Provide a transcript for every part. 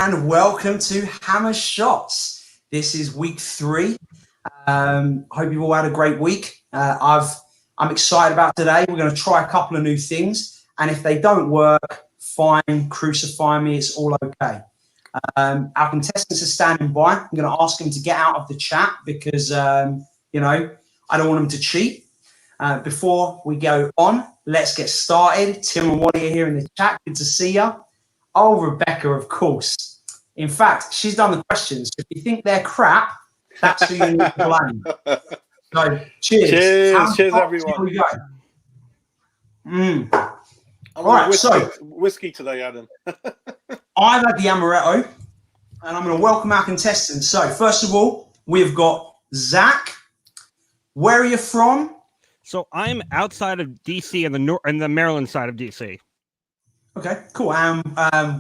and welcome to Hammer Shots. This is week 3. Hope you've all had a great week. I'm excited about today. We're going to try a couple of new things, and if they don't work, fine, crucify me. It's all okay. Our contestants are standing by. I'm going to ask them to get out of the chat because I don't want them to cheat. Before we go on, let's get started. Tim and Wally are here in the chat. Good to see you. Oh, Rebecca, of course. In fact, she's done the questions. If you think they're crap, that's who you need to blame. So, cheers. Cheers, everyone. Here we go. All right, whiskey today, Adam. I've had the amaretto, and I'm going to welcome our contestants. So, first of all, we've got Zach. Where are you from? So I'm outside of DC in the Maryland side of DC. Okay, cool.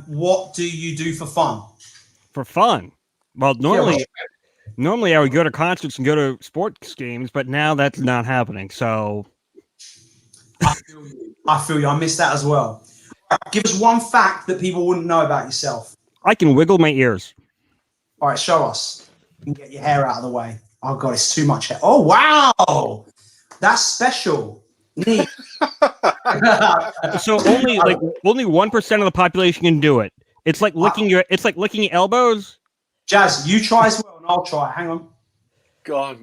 What do you do for fun? For fun? Well, normally I would go to concerts and go to sports games, but now that's not happening. So I feel you. I missed that as well. Give us one fact that people wouldn't know about yourself. I can wiggle my ears. All right, show us. You can get your hair out of the way. Oh God, it's too much hair. Oh wow, that's special. Neat. So only 1% of the population can do it. It's like licking your elbows. Jazz, you try as well, and I'll try. Hang on. God,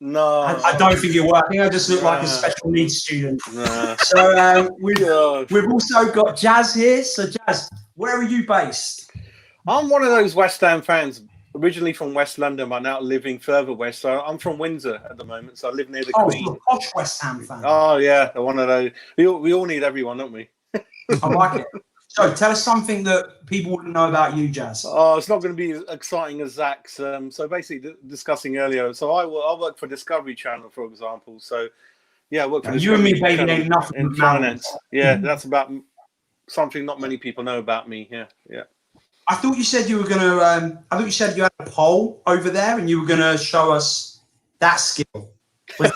no. I don't think it worked. I think I just look like a special needs student. Nah. So we've also got Jazz here. So Jazz, where are you based? I'm one of those West Ham fans. Originally from West London, but now living further west. So I'm from Windsor at the moment. So I live near the Queen. Oh, a posh West Ham fan. Oh yeah, one of those. We all need everyone, don't we? I like it. So tell us something that people wouldn't know about you, Jazz. Oh, it's not going to be as exciting as Zach's. So basically, discussing earlier. So I work for Discovery Channel, for example. So yeah, I work for you and me, baby, ain't nothing in finance. Yeah, that's about something not many people know about me. Yeah. I thought you said you were going to. I thought you said you had a poll over there, and you were going to show us that skill. That's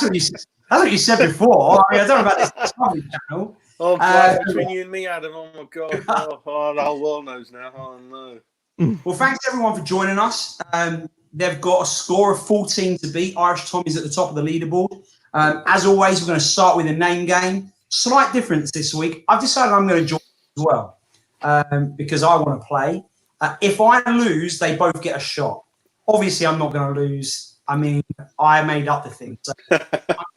what you said. That's what you said before. I don't know about this Discovery Channel. Oh, between you and me, Adam. Oh my God. Oh, the whole world knows now. Oh no. Well, thanks everyone for joining us. They've got a score of 14 to beat. Irish Tommy's at the top of the leaderboard. As always, we're going to start with a name game. Slight difference this week. I've decided I'm going to join as well because I want to play. If I lose, they both get a shot. Obviously, I'm not going to lose. I mean, I made up the thing. So I'm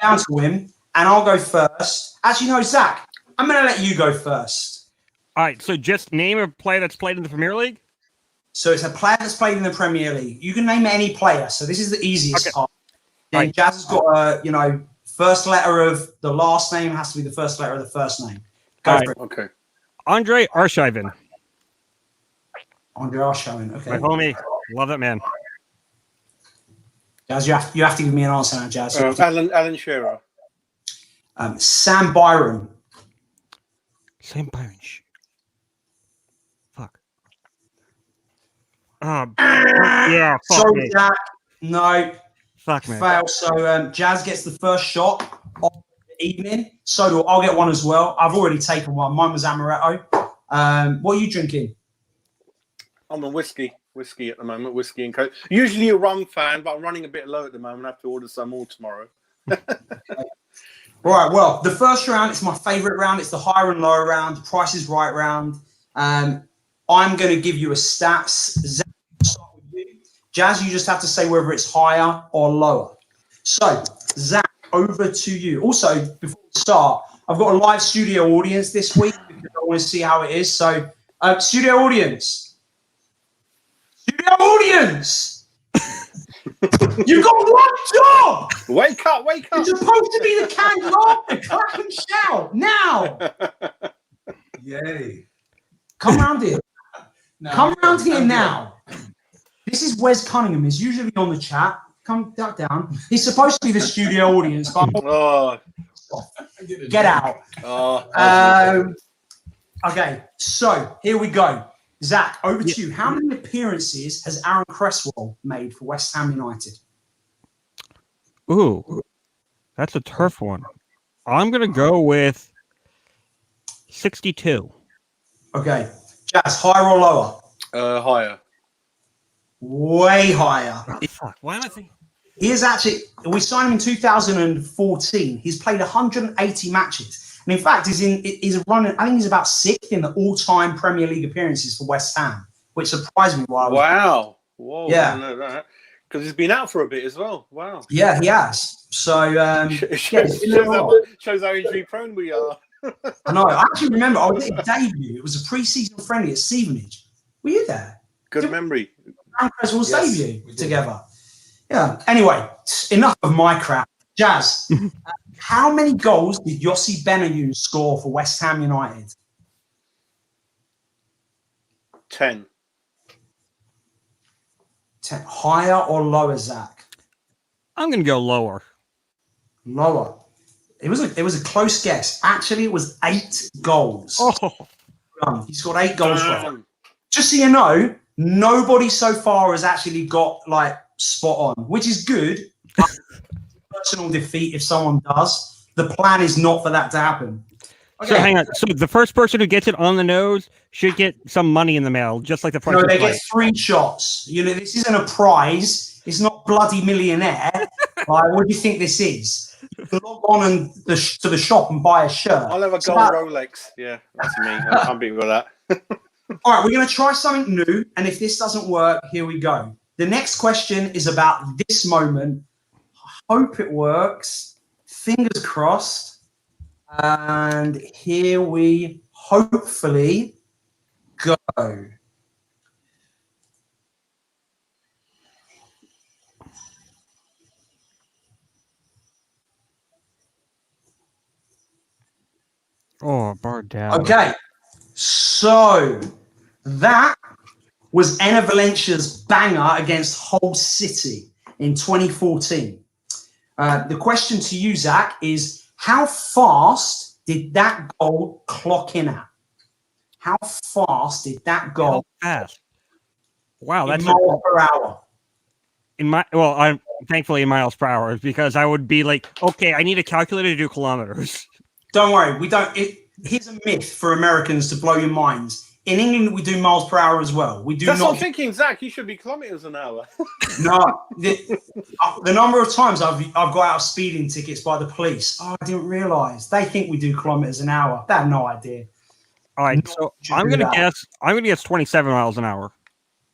down to win, and I'll go first. Actually, no, Zach, I'm going to let you go first. All right, so just name a player that's played in the Premier League? So it's a player that's played in the Premier League. You can name any player. So this is the easiest part. Then right. Jazz has got first letter of the last name has to be the first letter of the first name. Go for it. Okay. Andre Arshavin. Andre Arshavin. Okay. My homie. Love that man. Jazz, you have to give me an answer now, Jazz. Alan Shearer. Sam Byron. Sam Byron. Fuck. Yeah. Fuck Sorry, me. Jack. No. Fuck man. Fail. So Jazz gets the first shot of the evening. So do I'll get one as well. I've already taken one. Mine was amaretto. What are you drinking? I'm a whiskey at the moment. Whiskey and Coke. Usually a rum fan, but I'm running a bit low at the moment. I have to order some more tomorrow. All right. Well, the first round is my favorite round. It's the higher and lower round. The Price is Right round. I'm going to give you a stats. Zach, start with you. Jazz, you just have to say whether it's higher or lower. So, Zach, over to you. Also, before we start, I've got a live studio audience this week because I want to see how it is. So, studio audience. Studio audience! You've got one job! Wake up! You're supposed to be the candid after. Clap and shout now! Yay. Come round here. Come round here now. This is Wes Cunningham. He's usually on the chat. Come down. He's supposed to be the studio audience, but get out. Okay, so here we go. Zach, over to you. How many appearances has Aaron Cresswell made for West Ham United? Ooh, that's a tough one. I'm going to go with 62. Okay. Jazz, higher or lower? Higher. Way higher. Oh, fuck. Why am I thinking? He is actually, we signed him in 2014. He's played 180 matches. And in fact, he's running, I think he's about 6th in the all-time Premier League appearances for West Ham, which surprised me while I was. Wow. Whoa. Yeah. I didn't know that. Because he's been out for a bit as well. Wow. Yeah, he has. So, shows how injury prone we are. I know. I actually remember I was at a debut. It was a pre-season friendly at Stevenage. Were you there? Good memory. We'll debut together. Yeah. Anyway, enough of my crap. Jazz, how many goals did Yossi Benayoun score for West Ham United? 10. 10. Higher or lower, Zach? I'm going to go lower. Lower. It was a close guess. Actually, it was 8 goals. Oh. He scored 8 goals. Just so you know, nobody so far has actually got like spot on, which is good. Personal defeat if someone does. The plan is not for that to happen. Okay. So hang on. So the first person who gets it on the nose should get some money in the mail, just like the price. No, they get 3 shots. You know, this isn't a prize. It's not bloody millionaire. Like, what do you think this is? You can log on to the shop and buy a shirt. I'll have a gold Rolex. Yeah, that's me. I'm beating with that. All right, we're going to try something new. And if this doesn't work, here we go. The next question is about this moment. I hope it works. Fingers crossed. And here we hopefully go. Oh, bar down. Okay, so that was Enner Valencia's banger against Hull City in 2014. The question to you, Zach, is how fast did that goal clock in at? How fast did that goal? How fast? Wow, that's miles per hour. I'm thankfully in miles per hour because I would be like, okay, I need a calculator to do kilometers. Don't worry, we don't. Here's a myth for Americans to blow your minds. In England, we do miles per hour as well. We do That's not. what I'm thinking, Zach. You should be kilometers an hour. No, the number of times I've got out of speeding tickets by the police. Oh, I didn't realise. They think we do kilometers an hour. They have no idea. All right, so I'm gonna guess 27 miles an hour.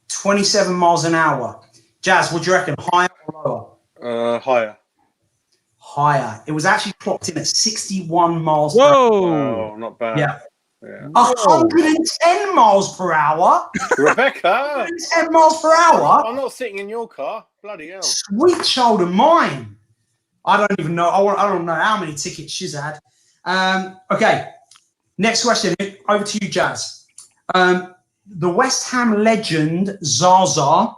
27 miles an hour. Jazz, what do you reckon? Higher or lower? Higher. Higher. It was actually clocked in at 61 miles Whoa! per hour. Oh, not bad. Yeah. Yeah. 110 miles per hour. Rebecca! 110 miles per hour. I'm not sitting in your car. Bloody hell. Sweet child of mine. I don't even know. I don't know how many tickets she's had. Okay. Next question. Over to you, Jazz. The West Ham legend Zaza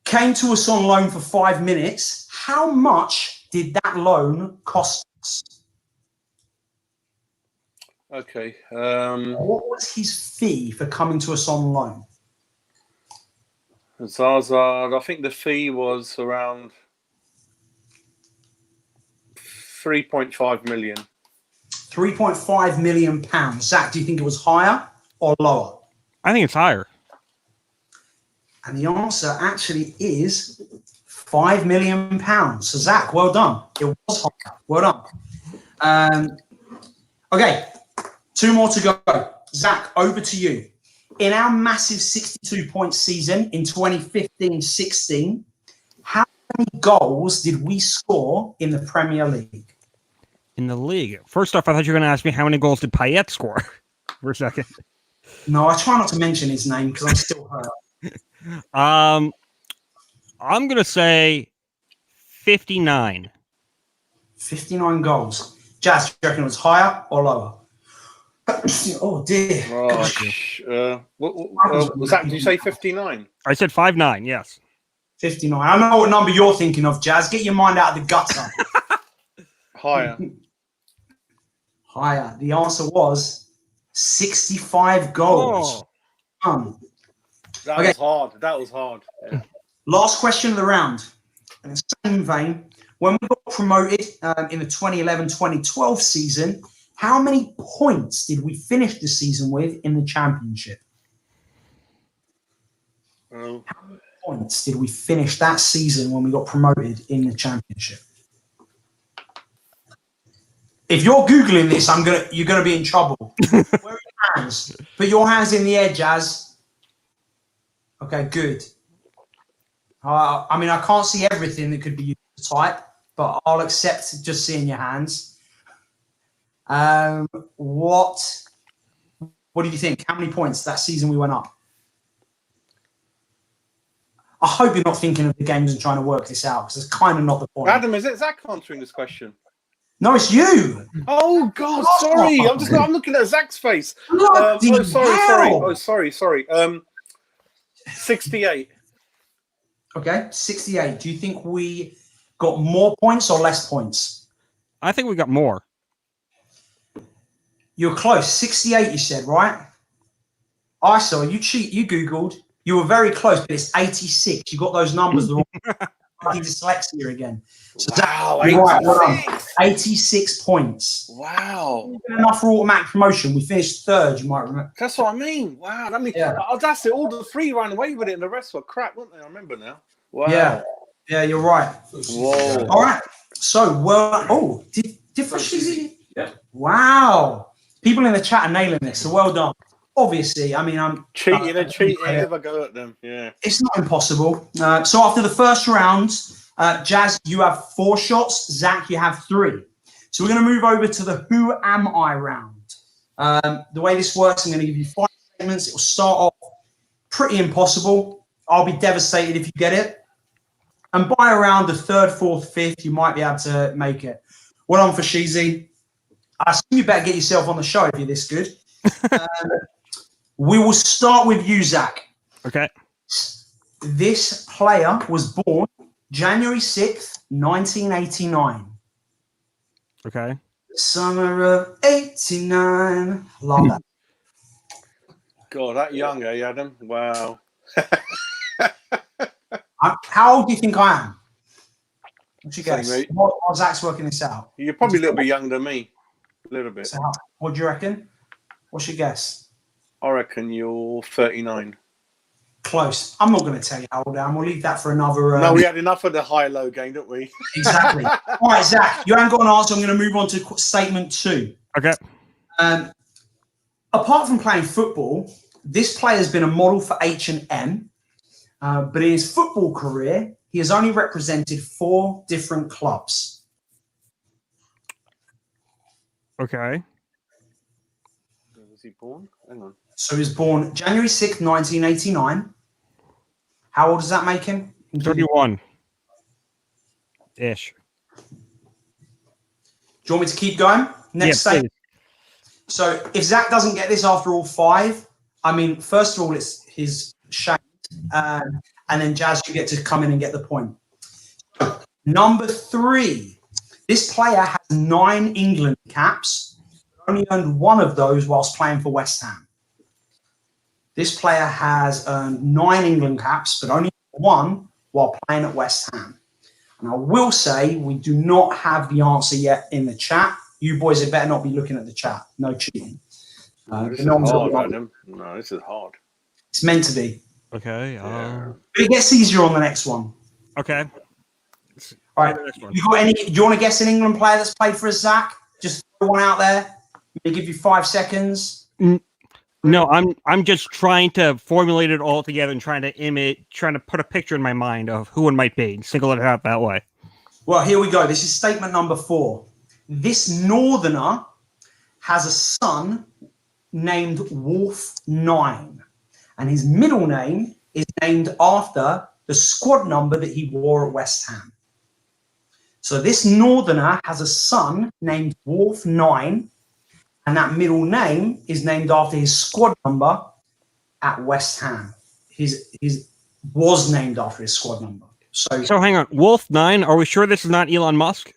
came to us on loan for 5 minutes. How much did that loan cost us? Okay. What was his fee for coming to us on loan? Zaza, I think the fee was around 3.5 million. 3.5 million pounds. Zach, do you think it was higher or lower? I think it's higher. And the answer actually is 5 million pounds. So Zach, well done. It was higher. Well done. Okay, 2 more to go. Zach, over to you. In our massive 62-point season in 2015-16, how many goals did we score in the Premier League? In the league. First off, I thought you were going to ask me how many goals did Payet score for a second. No, I try not to mention his name because I'm still hurt. I'm going to say 59. 59 goals. Jazz, do you reckon it was higher or lower? Oh, dear. Was that, did you say 59? I said 5'9", yes. 59. I know what number you're thinking of, Jazz. Get your mind out of the gutter. Higher. Higher. The answer was 65 goals. Oh. That was hard. That was hard. Yeah. Last question of the round. In the same vein, when we got promoted in the 2011-2012 season, How many points did we finish the season with in the championship? Oh. How many points did we finish that season when we got promoted in the championship? If you're Googling this, you're gonna be in trouble. Where are your hands? Put your hands in the air, Jazz. Okay, good. I mean, I can't see everything that could be used to type, but I'll accept just seeing your hands. What did you think? How many points that season we went up? I hope you're not thinking of the games and trying to work this out, because it's kind of not the point. Adam, is it Zach answering this question? No, it's you. Oh God, sorry. I'm looking at Zach's face. Bloody sorry. hell. Oh, sorry. 68. Okay, 68. Do you think we got more points or less points? I think we got more. You're close. 68, you said, right? I saw you cheat. You Googled. You were very close, but it's 86. You got those numbers the wrong. Dyslexia again. So Wow, right, 86. 86 points. Wow. Enough for automatic promotion. We finished third, you might remember. That's what I mean. Wow. That's it. All the three ran away with it and the rest were crap, weren't they? I remember now. Wow. Yeah, you're right. Whoa. All right. So, did Freshie? Yeah. Wow. People in the chat are nailing this, so well done. Obviously, I mean, I'm cheating. Have a go at them. Yeah. It's not impossible. So after the first round, Jazz, you have 4 shots. Zach, you have 3. So we're going to move over to the Who Am I round. The way this works, I'm going to give you 5 statements. It will start off pretty impossible. I'll be devastated if you get it. And by around the 3rd, 4th, 5th, you might be able to make it. Well done for Sheezy. I assume you better get yourself on the show if you're this good. We will start with you, Zach. Okay. This player was born January 6th, 1989. Okay. Summer of 89. Love that. God, that young, eh, Adam? Wow. How old do you think I am? What's your guess? Same, While Zach's working this out. You're probably a little bit younger than me. A little bit. So what do you reckon? What's your guess? I reckon you're 39. Close. I'm not going to tell you how old I am. We'll leave that for another. No, we had enough of the high-low game, didn't we? Exactly. All right, Zach, you haven't got an answer. I'm going to move on to statement 2. Okay. Apart from playing football, this player has been a model for H&M, but in his football career, he has only represented 4 different clubs. Okay. Where was he born? Hang on. So he was born January 6th, 1989. How old does that make him? 31. Ish. Do you want me to keep going? Next statement. So if Zach doesn't get this after all 5, I mean, first of all, it's his shame. And then Jazz, you get to come in and get the point. Number 3. This player has 9 England caps. Only earned 1 of those whilst playing for West Ham. This player has earned 9 England caps, but only 1 while playing at West Ham. And I will say we do not have the answer yet in the chat. You boys had better not be looking at the chat. No cheating. This is hard, Adam. No, this is hard. It's meant to be. Okay. But it gets easier on the next one. Okay. All right. You got any? Do you want to guess an England player that's played for us, Zach? Just throw one out there. I'm going to give you 5 seconds. No, I'm just trying to formulate it all together and trying to put a picture in my mind of who it might be and single it out that way. Well, here we go. This is statement number 4. This northerner has a son named Wolf 9, and his middle name is named after the squad number that he wore at West Ham. So this northerner has a son named Wolf 9, and that middle name is named after his squad number at West Ham. His was named after his squad number. So hang on, Wolf 9. Are we sure this is not Elon Musk?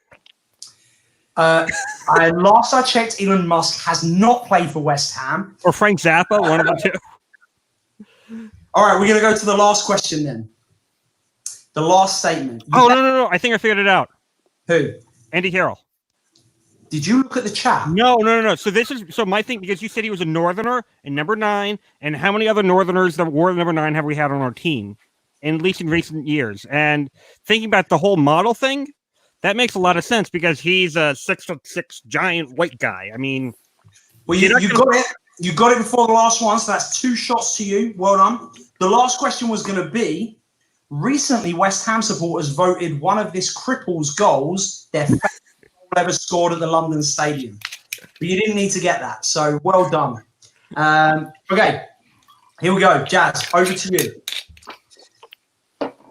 Last I checked, Elon Musk has not played for West Ham. Or Frank Zappa, one of the two. All right, we're going to go to the last question then. The last statement. No. I think I figured it out. Who? Andy Carroll. Did you look at the chat? No. So my thing, because you said he was a Northerner and number 9, and how many other Northerners that were number 9 have we had on our team, at least in recent years? And thinking about the whole model thing, that makes a lot of sense because he's a 6'6" giant white guy. I mean, well, you got it. You got it before the last one, so that's 2 shots to you. Well done. The last question was going to be: recently, West Ham supporters voted one of this cripple's goals their favorite goal ever scored at the London Stadium. But you didn't need to get that, so well done. Okay, here we go. Jazz, over to you.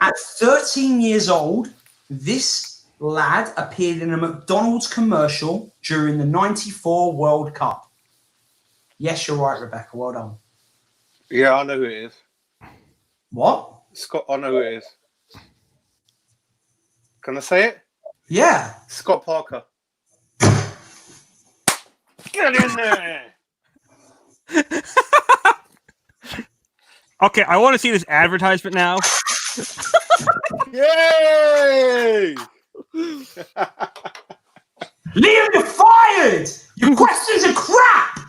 At 13 years old, this lad appeared in a McDonald's commercial during the '94 World Cup. Yes, you're right, Rebecca. Well done. Yeah, I know who it is. What? Scott, I know who it is. Can I say it? Yeah. Scott Parker. Get in there! okay, I want to see this advertisement now. Yay! Liam, you're fired! Your questions are crap!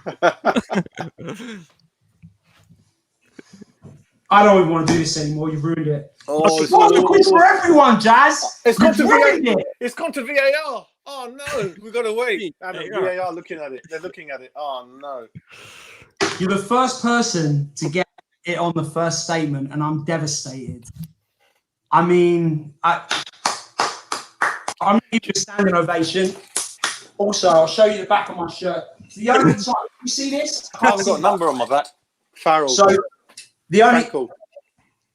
I don't even want to do this anymore. You've ruined it. It's a quiz for everyone, Jazz. It's gone to VAR. It's gone to VAR. Oh no, we've got to wait. VAR looking at it. They're looking at it. Oh no. You're the first person to get it on the first statement, and I'm devastated. I mean, I'm going to give you a standing ovation. Also, I'll show you the back of my shirt. The only time you see this, I haven't got a number on my back. Farrell. So the only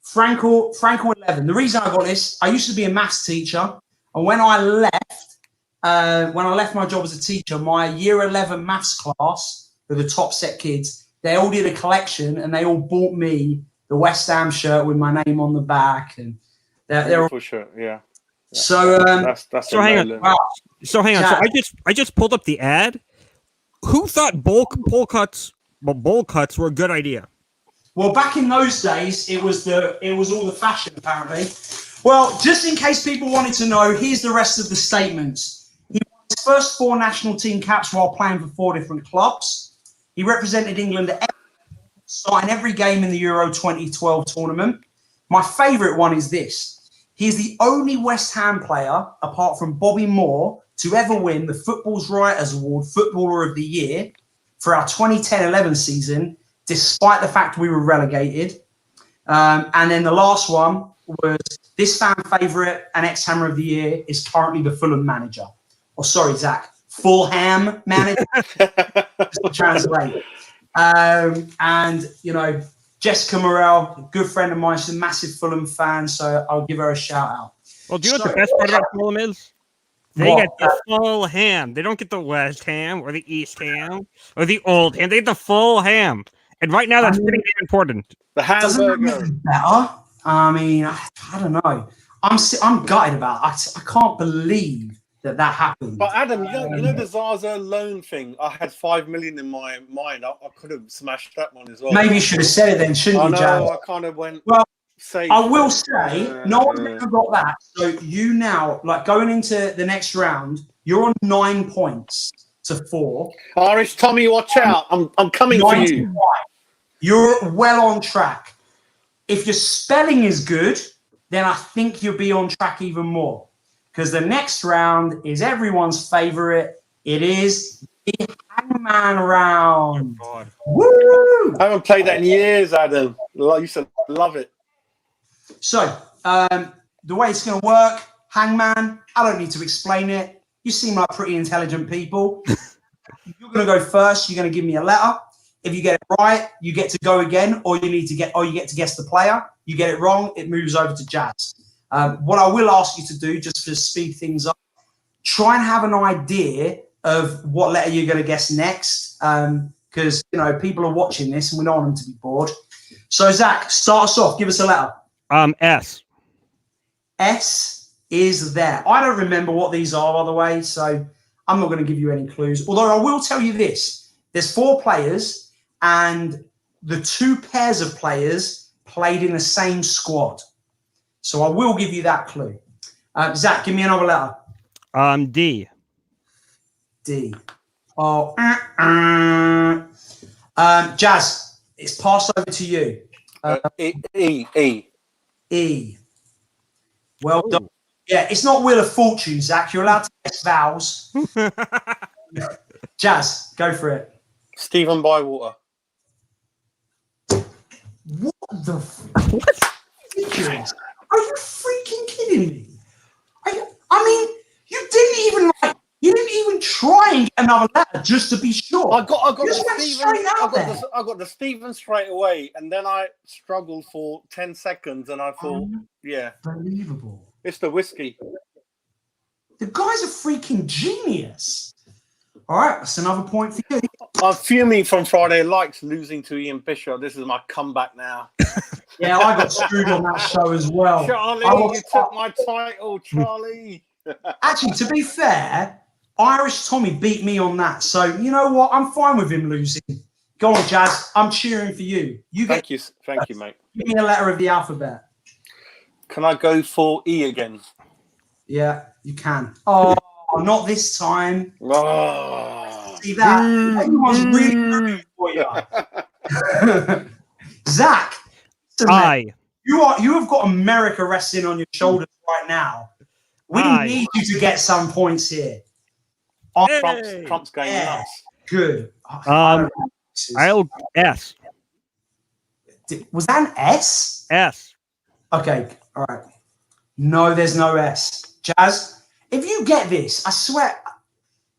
Frankel 11. The reason I got this, I used to be a maths teacher, and when I left my job as a teacher, my year 11 maths class, who were the top set kids, they all did a collection, and they all bought me the West Ham shirt with my name on the back, and they're all for sure, yeah. So that's so hang on. Wow. So hang on. So I just pulled up the ad. Who thought bowl cuts were a good idea? Well, back in those days, it was all the fashion, apparently. Well, just in case people wanted to know, here's the rest of the statements. He won his first 4 national team caps while playing for 4 different clubs. He represented England at starting every game in the Euro 2012 tournament. My favourite one is this. He is the only West Ham player, apart from Bobby Moore, to ever win the Football's Writers Award Footballer of the Year for our 2010-11 season, despite the fact we were relegated. And then the last one was this fan favourite and ex-Hammer of the Year is currently the Fulham manager. Oh, sorry, Zach. Fulham manager. Just to translate. And, you know, Jessica Morel, a good friend of mine, she's a massive Fulham fan, so I'll give her a shout out. Well, do you know what the best part about Fulham is? They get the full ham. They don't get the West Ham or the East Ham or the Old Ham. They get the full ham. And right now, that's pretty important. The hamburger. Doesn't that make it better? I mean, I don't know. I'm gutted about it. I can't believe that happened. But Adam, you know the Zaza loan thing? I had 5 million in my mind. I could have smashed that one as well. Maybe you should have said it then, shouldn't you, Jazz? I kind of went. Well, safe. I will say, no one's ever got that. So you now, like going into the next round, you're on 9 points to 4. Irish Tommy, watch out! I'm coming for you. You're well on track. If your spelling is good, then I think you'll be on track even more. Because the next round is everyone's favourite. It is the Hangman round. Oh, God. Woo! I haven't played that in years, Adam. I used to love it. So, the way it's going to work, Hangman, I don't need to explain it. You seem like pretty intelligent people. You're going to go first. You're going to give me a letter. If you get it right, you get to go again, or you get to guess the player. You get it wrong, it moves over to Jazz. What I will ask you to do, just to speed things up, try and have an idea of what letter you're going to guess next, because people are watching this and we don't want them to be bored. So Zach, start us off. Give us a letter. S. S is there. I don't remember what these are, by the way, so I'm not going to give you any clues. Although I will tell you this: there's 4 players, and the 2 pairs of players played in the same squad. So I will give you that clue. Zach, give me another letter. D. D. Oh, Jazz, it's passed over to you. E. Well done. Yeah, it's not Wheel of Fortune, Zach. You're allowed to guess vowels. Jazz, go for it. Stephen Bywater. What the? What? Ridiculous. Are you freaking kidding me? I mean, you didn't even try and get another letter just to be sure. I got You the just went Stephen. straight out there. I got the Stephen straight away, and then I struggled for 10 seconds, and I thought, yeah, Unbelievable. it's the whiskey. The guy's a freaking genius. All right, that's another point for you. I'm fuming from Friday Likes losing to Ian Bishop. This is my comeback now. Yeah, I got screwed on that show as well. Charlie, you took my title, Charlie. Actually, to be fair, Irish Tommy beat me on that. So, you know what? I'm fine with him losing. Go on, Jazz. I'm cheering for you. Thank you, mate. Give me a letter of the alphabet. Can I go for E again? Yeah, you can. Oh, not this time. Oh. See that? Everyone's really rooting for you. Zach, you have got America resting on your shoulders right now. We need you to get some points here. Trump's going nuts. Good. I'll S. Was that an S? S. Okay. All right. No, there's no S. Jazz, if you get this, I swear,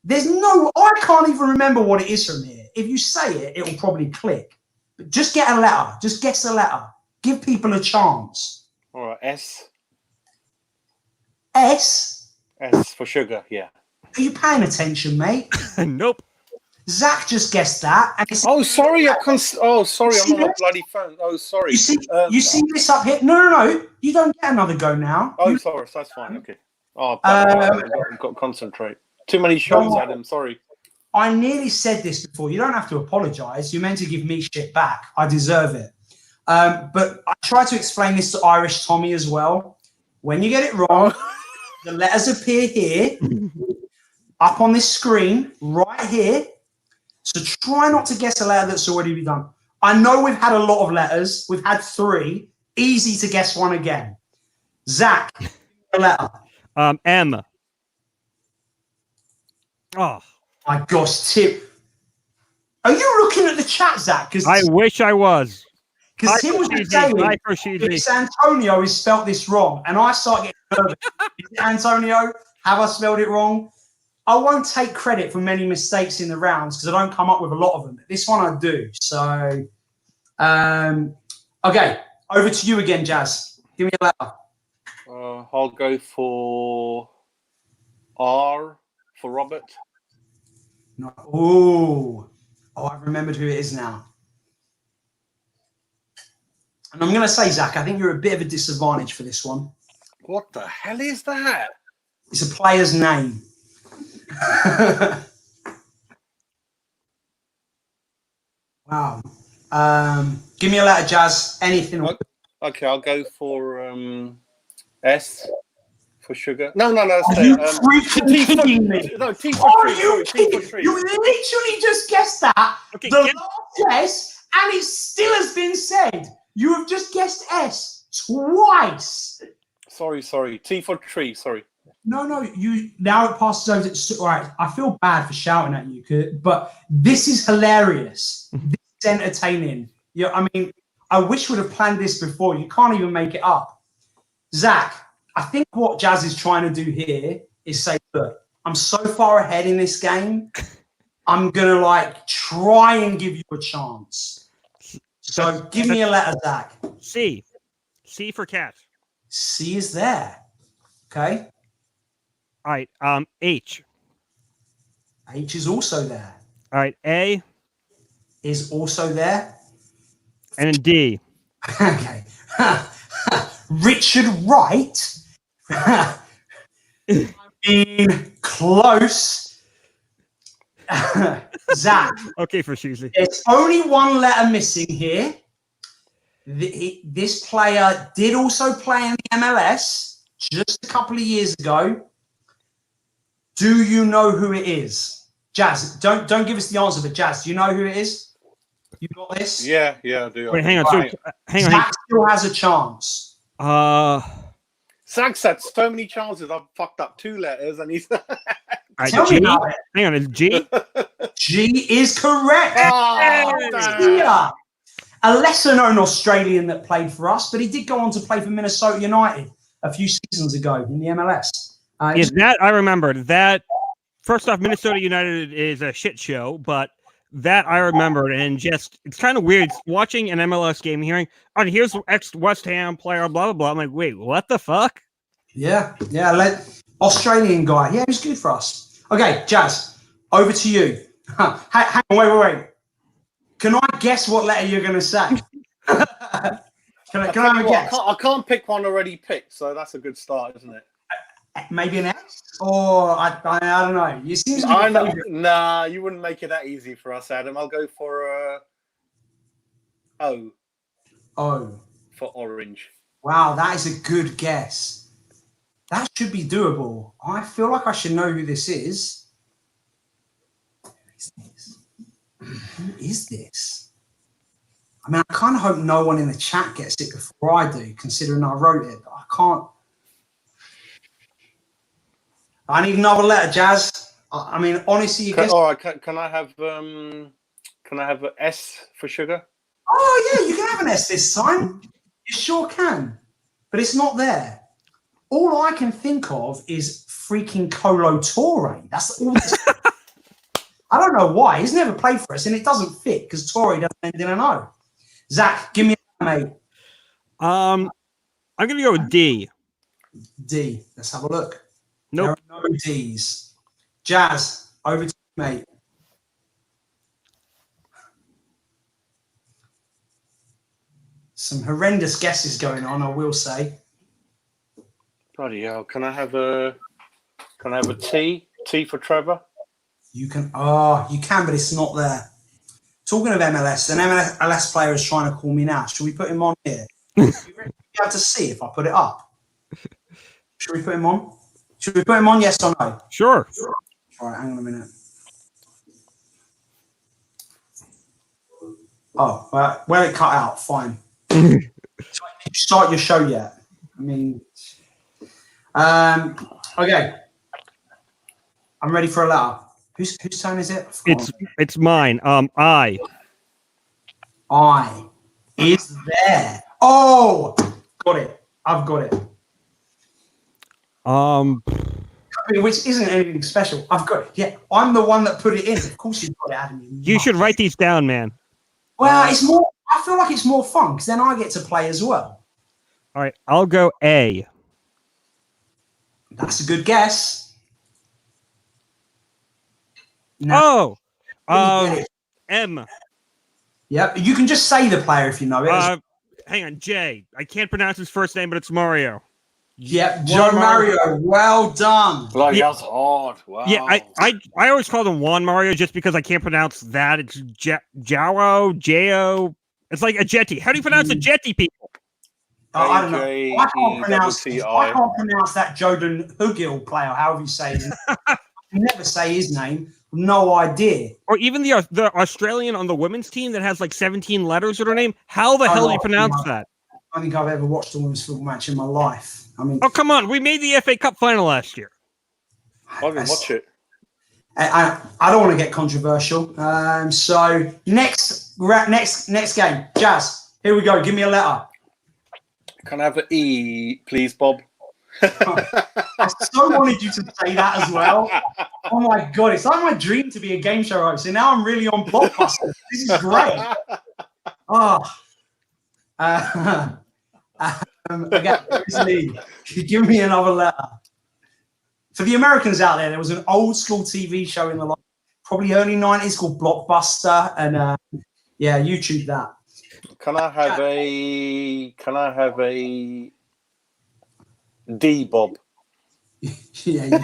I can't even remember what it is from here. If you say it, it'll probably click. But just get a letter. Just guess a letter. Give people a chance. All right. S. S? S for sugar, yeah. Are you paying attention, mate? Nope. Zach just guessed that. And sorry. I'm on a bloody phone. Oh, sorry. You see this up here? No. You don't get another go now. Oh, sorry. That's fine. Okay. Oh, I've got to concentrate. Too many shows, Adam. Sorry. I nearly said this before. You don't have to apologise. You're meant to give me shit back. I deserve it. But I try to explain this to Irish Tommy as well. When you get it wrong, the letters appear here, up on this screen, right here. So try not to guess a letter that's already been done. I know we've had a lot of letters. We've had 3. Easy to guess one again. Zach, a letter. M. Oh. My gosh, Tim. Are you looking at the chat, Zach? I wish I was. Because Tim was saying if Antonio has spelt this wrong, and I start getting nervous. Is it Antonio? Have I spelled it wrong? I won't take credit for many mistakes in the rounds because I don't come up with a lot of them. But this one I do. So, okay, over to you again, Jazz. Give me a letter. I'll go for R for Robert. No. Oh, I've remembered who it is now. And I'm going to say, Zach, I think you're a bit of a disadvantage for this one. What the hell is that? It's a player's name. Wow. Give me a letter, Jazz. Anything. Okay, I'll go for S for sugar. No. Are you freaking kidding me? No, T for Are tree. you kidding? T for tree. You literally just guessed that. Okay, last guess, and it still has been said. You have just guessed S twice. Sorry. T for tree. Sorry. No. You now it passes over. All right. I feel bad for shouting at you, but this is hilarious. This is entertaining. Yeah. I mean, I wish we'd have planned this before. You can't even make it up. Zach, I think what Jazz is trying to do here is say, look, I'm so far ahead in this game. I'm gonna try and give you a chance. So give me a letter, Zach. C. C for cat. C is there. Okay. All right. H. H is also there. All right. A is also there. And then D. Okay. Richard Wright. In close. Zach. Okay, for Shusley. There's only one letter missing here. This player did also play in the MLS just a couple of years ago. Do you know who it is? Jazz, don't give us the answer, but Jazz, do you know who it is? You got this? Yeah, I do. Wait, hang on. Right. So, hang on. Zach still has a chance. Zach's had so many chances. I've fucked up 2 letters, and he's. Tell me about it. Hang on, is G? G is correct. Oh, Yeah. A lesser-known Australian that played for us, but he did go on to play for Minnesota United a few seasons ago in the MLS. Is that I remember that? First off, Minnesota United is a shit show, but that I remembered, and just it's kind of weird watching an MLS game, hearing, "Oh, here's ex West Ham player," blah blah blah. I'm like, wait, what the fuck? Yeah, Australian guy. Yeah, he's good for us. Okay, Jazz, over to you. Hang on, wait. Can I guess what letter you're going to say? Can I have a guess? I can't pick one already picked, so that's a good start, isn't it? Maybe an S? Or I don't know. You seem to be I know. Nah, you wouldn't make it that easy for us, Adam. I'll go for O. O. For orange. Wow, that is a good guess. That should be doable. I feel like I should know who this is. Who is this? I mean, I kind of hope no one in the chat gets it before I do, considering I wrote it. But I can't. I need another letter, Jazz. I mean, honestly, you guess. All right, can I have an S for sugar? Oh yeah, you can have an S this time. You sure can, but it's not there. All I can think of is freaking Colo Torre. That's all. I don't know why. He's never played for us, and it doesn't fit because Torre doesn't end in an O. Zach, give me a mate. I'm gonna go with D. D. Let's have a look. Nope. There are no D's. Jazz, over to you, mate. Some horrendous guesses going on, I will say. Bloody hell! Can I have a T? T for Trevor. You can. Oh, you can, but it's not there. Talking of MLS, an MLS player is trying to call me now. Should we put him on here? You have to see if I put it up. Should we put him on? Should we put him on? Yes or no? Sure. All right, hang on a minute. Oh, well, it cut out. Fine. Did you start your show yet? I mean, okay. I'm ready for a letter. Whose turn is it? It's mine. I is there. Oh, got it. I've got it. Which isn't anything special. I've got it. Yeah, I'm the one that put it in. Of course you've got it, Adam. You should write these down, man. Well, it's more. I feel like it's more fun because then I get to play as well. All right, I'll go A. That's a good guess. No. Oh, M. Yep, you can just say the player if you know it. Hang on, J. I can't pronounce his first name, but it's Mario. Yep, Joe Mario. Well done. Bloody hell's hard. Wow. Yeah, I always call him Juan Mario just because I can't pronounce that. It's Jao. It's like a jetty. How do you pronounce a jetty, people? I don't know. I can't pronounce that Jordan Hugil player, however you say his name. I never say his name. No idea. Or even the Australian on the women's team that has like 17 letters in her name. How the hell do you pronounce that? I don't think I've ever watched a women's football match in my life. I mean, oh, come on. We made the FA Cup final last year. I didn't watch it. I don't want to get controversial. So next game, Jazz. Here we go. Give me a letter. Can I have an E, please, Bob? I so wanted you to say that as well. Oh my god, it's like my dream to be a game show host. And now I'm really on Blockbuster. This is great. Okay, give me another letter. For the Americans out there was an old school TV show in the probably early 90s called Blockbuster, and YouTube that. Can I have a D, Bob? Yeah,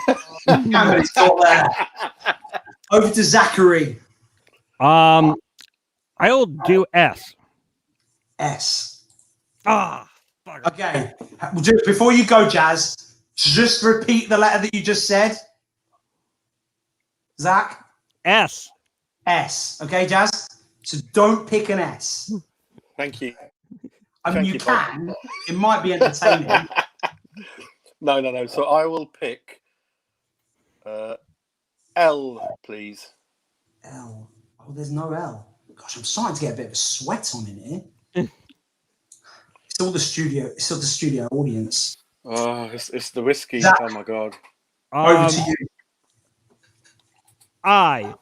it's not there. Over to Zachary. I'll do S. Fuck. Okay. Before you go, Jazz, just repeat the letter that you just said. Zach? S. S. Okay, Jazz? So don't pick an S. Thank you. I mean, Thank you you, Bob. can. It might be entertaining. No. So I will pick L, please. L. Oh, there's no L. Gosh, I'm starting to get a bit of a sweat on in here. It's all the studio audience. Oh, it's the whiskey. Zach. Oh my god. Over to you. I.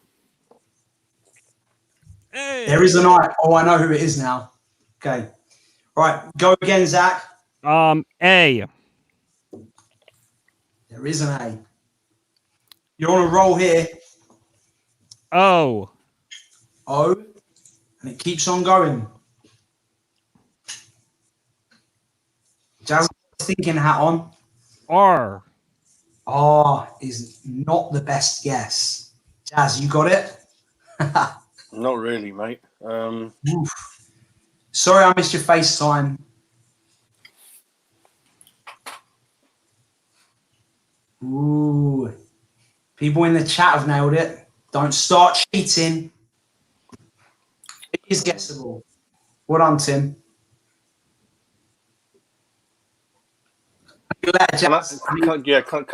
Hey. There is an I. Oh, I know who it is now. Okay. Right, go again, Zach. A. There is an A. You're on a roll here. O. O. And it keeps on going. Jazz thinking hat on. R. R is not the best guess. Jazz, you got it? Not really, mate. Oof. Sorry I missed your FaceTime. Ooh. People in the chat have nailed it. Don't start cheating. It is guessable. Well done, Tim. Can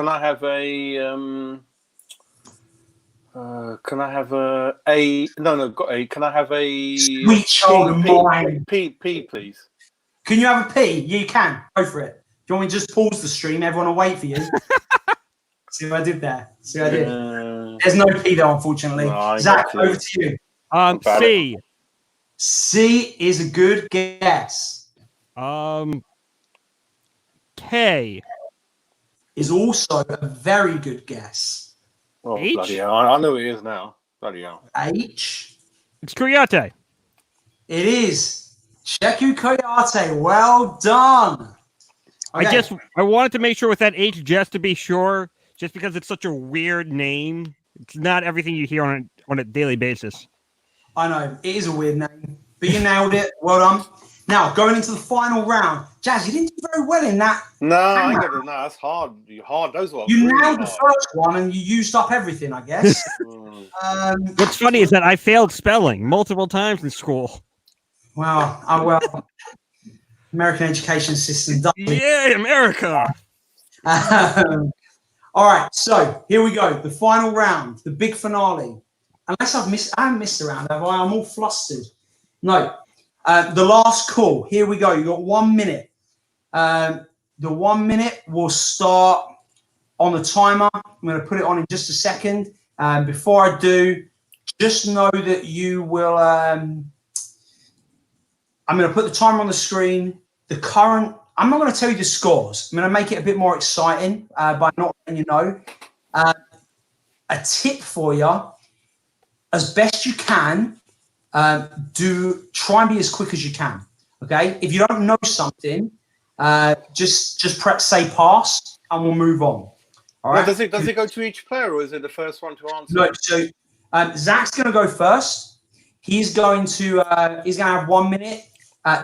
I have a can I have a no got a can I have a Sweet child of mine. P please? Can you have a P? You can. Go for it. Do you want me to just pause the stream? Everyone will wait for you. See what I did there? See what I did? There's no P there, unfortunately. No, Zach, over to you. C. C is a good guess. K. Is also a very good guess. Oh, H? bloody hell. I know it is now. Bloody hell. H. It's Coyote. It is. Cheku Coyote. Well done. Okay. I wanted to make sure with that H just to be sure, just because it's such a weird name. It's not everything you hear on a daily basis. I know. It is a weird name. But you nailed it. Well done. Now, going into the final round. Jazz, you didn't do very well in that. No, I ain't got it. No, that's hard. Those were You really nailed the hard. first one and you used up everything, I guess. What's funny is that I failed spelling multiple times in school. Well, American education system. Yay, America! All right, so here we go. The final round, the big finale. Unless I haven't missed a round, have I? I'm all flustered. No. The last call. Here we go. You got 1 minute. The 1 minute will start on the timer. I'm going to put it on in just a second. Before I do, just know that you will. I'm going to put the timer on the screen. I'm not going to tell you the scores. I'm going to make it a bit more exciting by not letting you know. A tip for you, as best you can, try and be as quick as you can. Okay, if you don't know something, just say pass and we'll move on. All right. Now, does it go to each player, or is it the first one to answer? No. So Zach's going to go first. He's going to have 1 minute.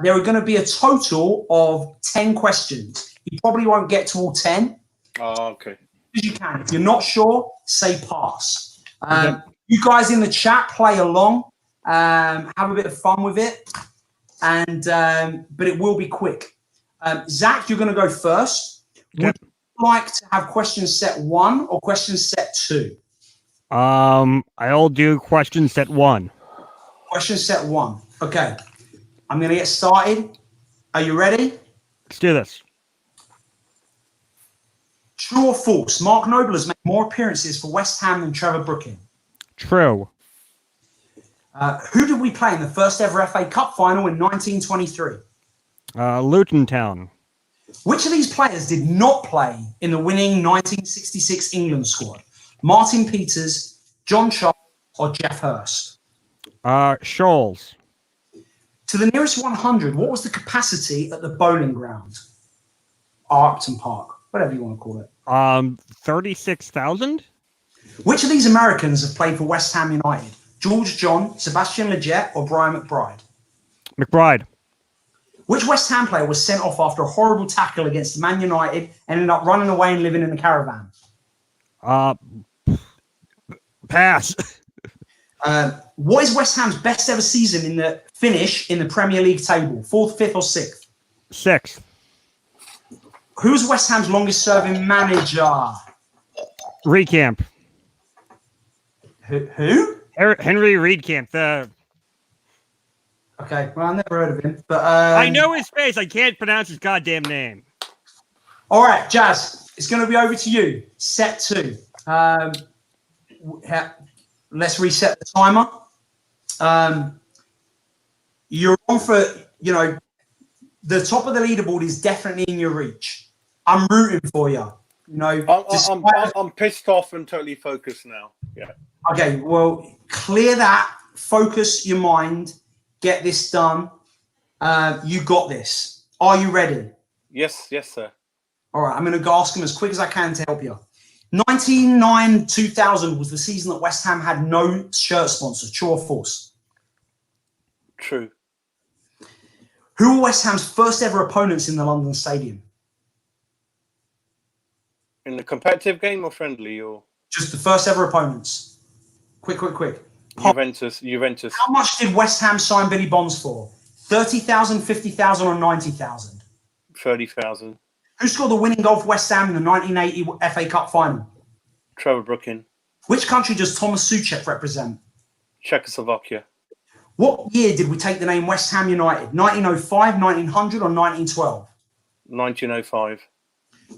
There are going to be a total of 10 questions. You probably won't get to all 10. Oh, okay. As you can. If you're not sure, say pass. You guys in the chat play along. Have a bit of fun with it, but it will be quick. Zach, you're going to go first. Okay. Would you like to have question set 1 or question set 2? I'll do question set 1. Question set 1. Okay. I'm going to get started. Are you ready? Let's do this. True or false? Mark Noble has made more appearances for West Ham than Trevor Brooking. True. Who did we play in the first ever FA Cup final in 1923? Luton Town. Which of these players did not play in the winning 1966 England squad? Martin Peters, John Charles, or Jeff Hurst? Scholes. To the nearest 100, what was the capacity at the bowling ground? Upton Park, whatever you want to call it. 36,000? Which of these Americans have played for West Ham United? George John, Sebastian Lletget, or Brian McBride? McBride. Which West Ham player was sent off after a horrible tackle against Man United and ended up running away and living in a caravan? Pass. What is West Ham's best ever season in the finish in the Premier League table? 4th, 5th, or 6th? 6th. Who's West Ham's longest serving manager? Reedcamp. Who? Henry Reedcamp. Okay, well, I've never heard of him. But I know his face. I can't pronounce his goddamn name. All right, Jazz, it's going to be over to you. Set 2. Let's reset the timer. You're on for, the top of the leaderboard is definitely in your reach. I'm rooting for you. I'm pissed off and totally focused now. Yeah. Okay, well, clear that. Focus your mind. Get this done. You got this. Are you ready? Yes, sir. All right, I'm going to ask them as quick as I can to help you. 1999-2000 was the season that West Ham had no shirt sponsor. True or false? True. Who were West Ham's first ever opponents in the London Stadium? In the competitive game or friendly or? Just the first ever opponents. Quick. Juventus. How much did West Ham sign Billy Bonds for? 30,000, 50,000, or 90,000? 30,000. Who scored the winning goal for West Ham in the 1980 FA Cup final? Trevor Brooking. Which country does Thomas Souček represent? Czechoslovakia. What year did we take the name West Ham United? 1905, 1900, or 1912? 1905.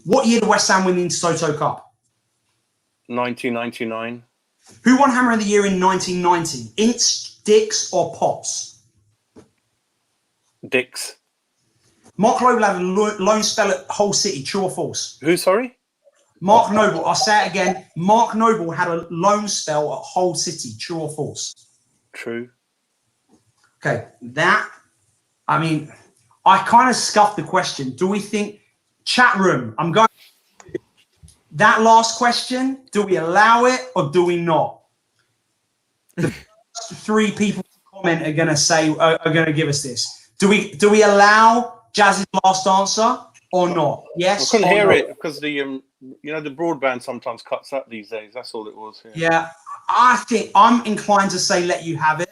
What year did West Ham win the Intertoto Cup? 1999. Who won Hammer of the Year in 1990? Ince, Dix, or Potts? Dix. Mark Noble had a loan spell at Hull City. True or false? Who, sorry? Mark Noble. I'll say it again. Mark Noble had a loan spell at Hull City. True or false? True. Okay. I kind of scuffed the question. Do we think... Chat room, I'm going... That last question, do we allow it or do we not? The first 3 people to comment are going to give us this. Do we allow Jazz's last answer or not? Yes. I couldn't hear it because the broadband sometimes cuts out these days. That's all it was. Yeah, I think I'm inclined to say let you have it.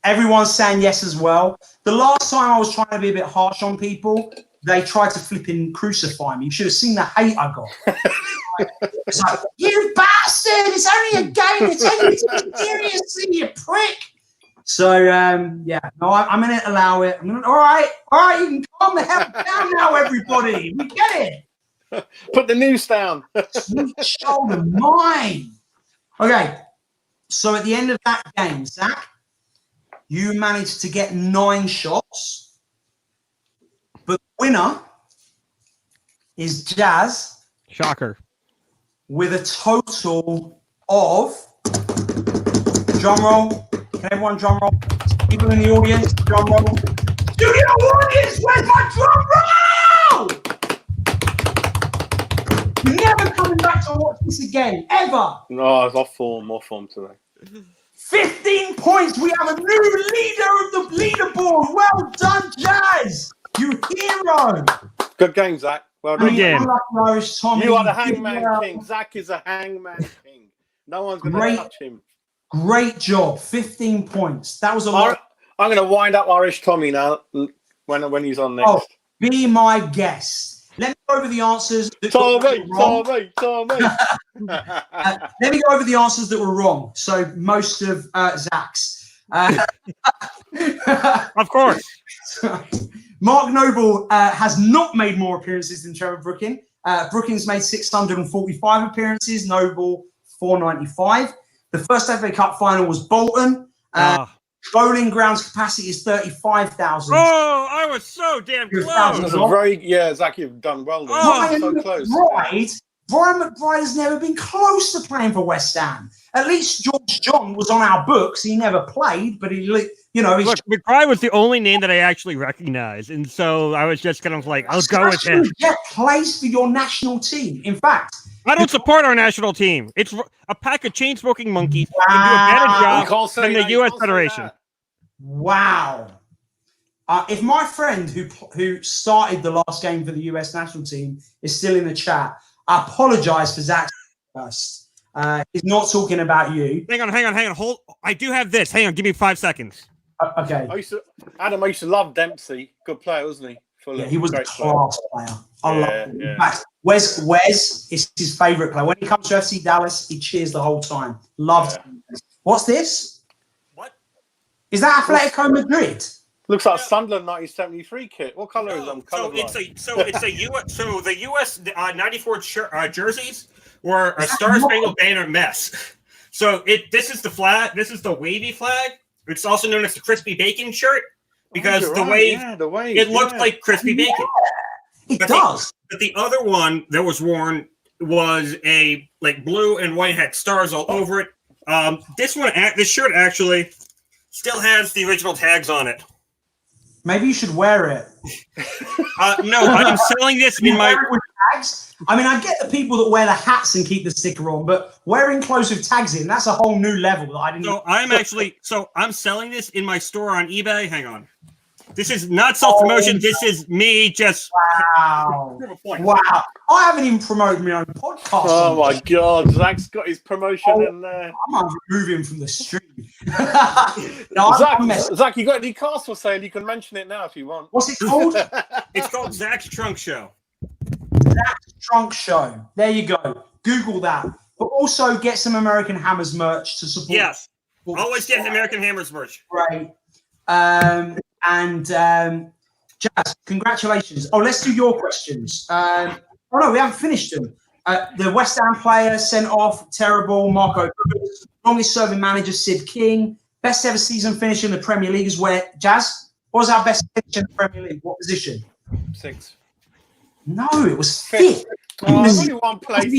Everyone's saying yes as well. The last time I was trying to be a bit harsh on people, they tried to flipping crucify me. You should have seen the hate I got. It's like, you bastard! It's only a game. It's only seriously, you prick. So I'm going to allow it. All right, you can calm the hell down now, everybody. We get it. Put the news down. Sweet shoulder, mine. Okay, so at the end of that game, Zach, you managed to get 9 shots, but the winner is Jazz. Shocker. With a total of, drum roll, can everyone drum roll? People in the audience, drum roll. Studio audience, where's my drum roll? You're never coming back to watch this again, ever. No, I was off form today. 15 points. We have a new leader of the leaderboard. Well done, Jazz. You hero. Good game, Zach. Well done. Good game. You are the hangman king. Zach is a hangman king. No one's going to touch him. Great job. 15 points. That was a lot. I'm going to wind up Irish Tommy now when he's on next. Oh, be my guest. Let me go over the answers. Tommy. Let me go over the answers that were wrong. So most of Zach's. Of course. Mark Noble has not made more appearances than Trevor Brooking. Brooking's made 645 appearances. Noble 495. The first FA Cup final was Bolton. Bowling Ground's capacity is 35,000. Oh, I was so damn close. Zach, you've done well. So close. Brian McBride has never been close to playing for West Ham. At least George John was on our books. He never played, but Look, McBride was the only name that I actually recognized, and so I was just kind of like, I'll go with him. Get plays for your national team. In fact, I don't support our national team. It's a pack of chain-smoking monkeys who do a better job than the U.S. Federation. Wow. If my friend who started the last game for the U.S. national team is still in the chat, I apologize for Zach's first. He's not talking about you. Hang on. Hold. I do have this. Hang on. Give me 5 seconds. Okay. I used to love Dempsey. Good player, wasn't he? Yeah, he was a Great class player. I love him. Yeah. In fact, Wes is his favourite player. When he comes to FC Dallas, he cheers the whole time. Loved him. What's this? What? Is that Atletico Madrid? Looks like a Sunderland 1973 kit. What colour is them? So the US 94 jerseys were a Star Spangled Banner mess. So this is the flag. This is the wavy flag. It's also known as the crispy bacon shirt because the wave it looked like crispy bacon. It does. But the other one that was worn was a like blue and white, had stars all over it. This shirt actually still has the original tags on it. Maybe you should wear it. No, I'm selling this in my. Tags? I mean, I get the people that wear the hats and keep the sticker on, but wearing clothes with tags in, that's a whole new level that I didn't. I'm selling this in my store on eBay. Hang on. This is not self-promotion. This is me just. Wow. Wow. I haven't even promoted my own podcast. Oh, my God. Zach's got his promotion in there. I might remove him from the stream. Zach, you got any cars for sale? You can mention it now if you want. What's it called? It's called Zach's Trunk Show. Zach's Trunk Show. There you go. Google that. But also get some American Hammers merch to support. Yes. Always get American Hammers merch. Great. Jazz, congratulations. Oh, let's do your questions. Oh, no, we haven't finished them. The West Ham player sent off, terrible. Marco, longest serving manager, Sid King. Best ever season finish in the Premier League is where, Jazz, what was our best finish in the Premier League? What position? 6. No, it was 5th. Only one place.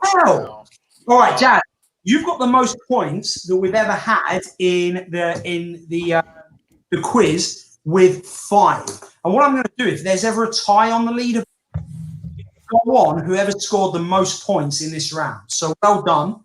Hell. All right, Jazz, you've got the most points that we've ever had in the quiz with 5. And what I'm going to do, if there's ever a tie on the leader, go on whoever scored the most points in this round. So well done.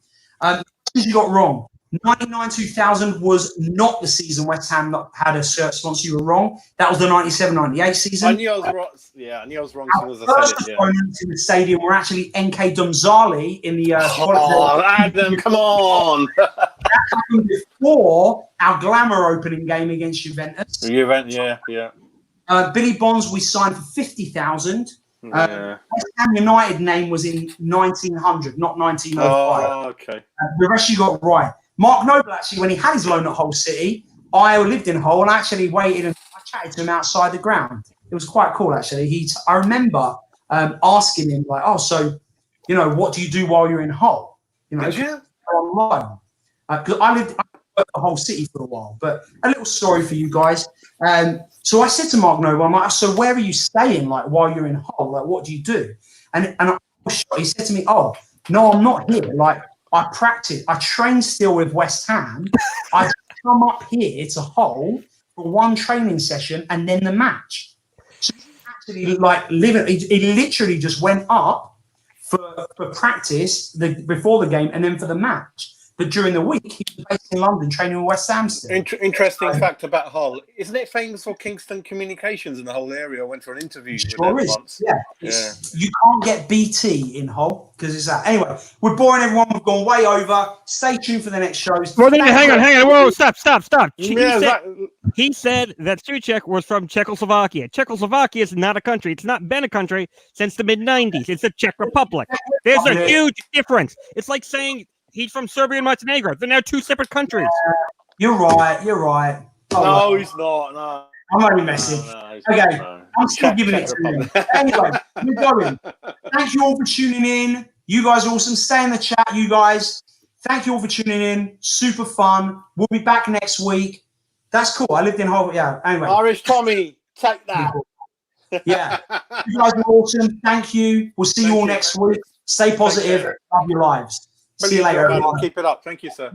You got wrong. 99-2000 was not the season West Ham had a shirt sponsor. You were wrong. That was the 97-98 season. I knew I was wrong. Yeah, I knew I was wrong as soon as I said it. Opponents in the stadium were actually NK Domzali in the. Adam, come on! That happened before our glamour opening game against Juventus. Yeah. Billy Bonds we signed for 50,000. Yeah. West Ham United name was in 1900, not 1905. Oh, okay. The rest you got right. Mark Noble, actually, when he had his loan at Hull City, I lived in Hull and actually waited and I chatted to him outside the ground. It was quite cool, actually. I remember asking him, like, oh, so, what do you do while you're in Hull? Did you? On loan. Because I lived at Hull City for a while. But a little story for you guys. So I said to Mark Noble, I'm like, so where are you staying, like, while you're in Hull? Like, what do you do? And he said to me, oh, no, I'm not here. Like, I practice. I train still with West Ham. I come up here to Hull for one training session and then the match. So he actually he literally just went up for practice before the game and then for the match. But during the week, he was based in London training with West Ham still. Interesting fact about Hull. Isn't it famous for Kingston Communications in the whole area? I went for an interview with them once. Yeah. You can't get BT in Hull because it's that. Anyway, we're boring everyone. We've gone way over. Stay tuned for the next shows. Well, hang on. Whoa, stop. Yeah, he said that Suchek was from Czechoslovakia. Czechoslovakia is not a country. It's not been a country since the mid-90s. It's the Czech Republic. There's a huge difference. It's like saying he's from Serbia and Montenegro. They're now 2 separate countries. You're right. Oh, no, he's not. No. I'm only messing. Okay, I'm still giving it to you. Anyway, we're going. Thank you all for tuning in. You guys are awesome. Stay in the chat, you guys. Thank you all for tuning in. Super fun. We'll be back next week. That's cool. I lived in Hull. Yeah, anyway. Irish Tommy, take that. Yeah. You guys are awesome. Thank you. We'll see you all next week. Stay positive. Love your lives. See you later, everyone. Keep it up. Thank you, sir.